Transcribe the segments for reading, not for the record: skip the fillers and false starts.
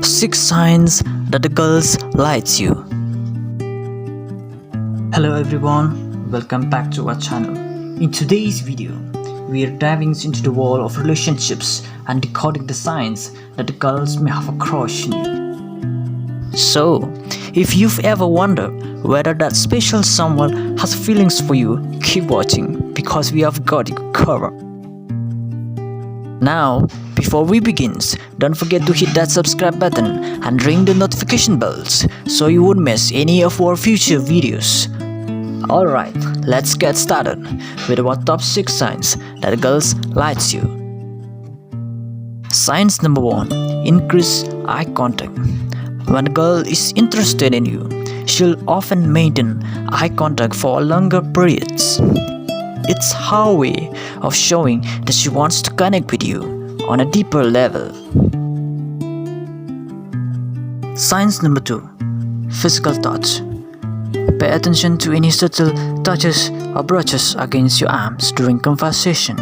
6 signs that a girl likes you. Hello everyone, welcome back to our channel. In today's video, we are diving into the world of relationships and decoding the signs that the girls may have a crush on you. So, if you've ever wondered whether that special someone has feelings for you, keep watching because we have got you covered. Now, before we begin, don't forget to hit that subscribe button and ring the notification bells so you won't miss any of our future videos. Alright, let's get started with our top 6 signs that a girl likes you. Signs number 1. Increase eye contact. When a girl is interested in you, she'll often maintain eye contact for longer periods. It's her way of showing that she wants to connect with you on a deeper level. Signs number 2. Physical touch. Pay attention to any subtle touches or brushes against your arms during conversation.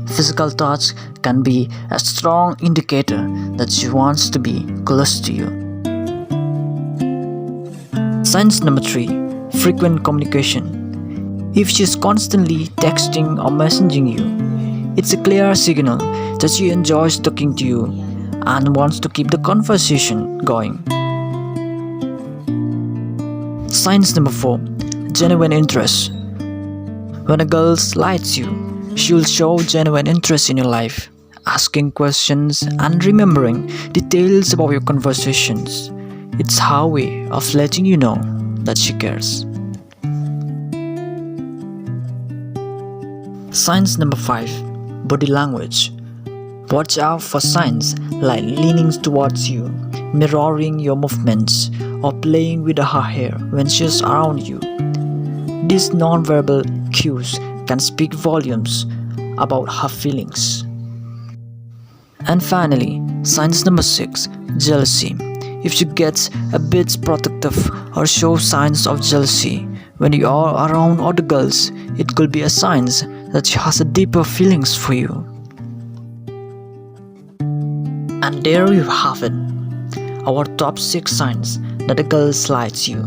Physical touch can be a strong indicator that she wants to be close to you. Signs number 3. Frequent communication. If she's constantly texting or messaging you, it's a clear signal that she enjoys talking to you and wants to keep the conversation going. Signs number 4. Genuine interest. When a girl likes you, she'll show genuine interest in your life, asking questions and remembering details about your conversations. It's her way of letting you know that she cares. Signs number 5. Body language. Watch out for signs like leaning towards you, mirroring your movements, or playing with her hair when she's around you. These non-verbal cues can speak volumes about her feelings. And finally, signs number 6. Jealousy. If she gets a bit protective or shows signs of jealousy when you are around other girls, it could be a sign that she has a deeper feelings for you. And there you have it, our top 6 signs that a girl likes you.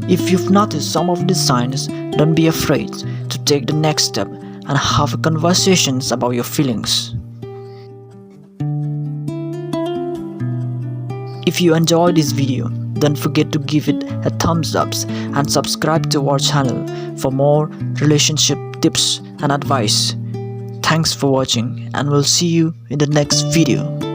If you've noticed some of these signs, don't be afraid to take the next step and have conversations about your feelings. If you enjoyed this video, don't forget to give it a thumbs up and subscribe to our channel for more relationship tips and advice. Thanks for watching and we'll see you in the next video.